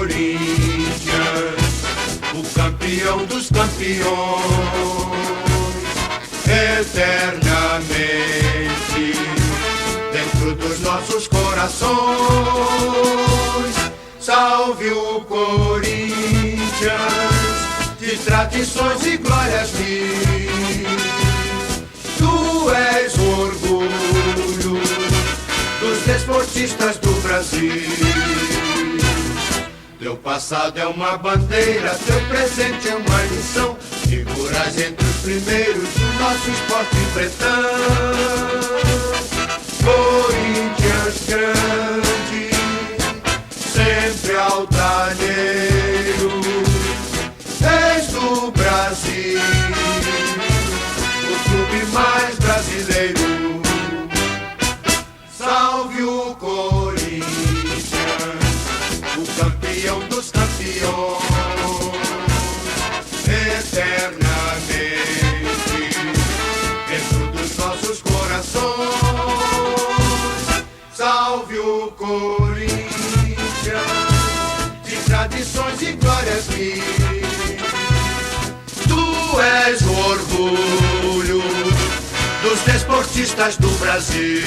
Corinthians, o campeão dos campeões, eternamente dentro dos nossos corações. Salve o Corinthians, de tradições e glórias mil. Tu és o orgulho dos desportistas do Brasil. Teu passado é uma bandeira, teu presente é uma lição. Figuras entre os primeiros do nosso esporte pretão. Corinthians grande, sempre altaneiro, és do Brasil, o clube mais brasileiro. Salve o Corinthians, o campeão dos campeões, eternamente dentro dos nossos corações. Salve o Corinthians, de tradições e glórias mil. Tu és o orgulho dos desportistas do Brasil.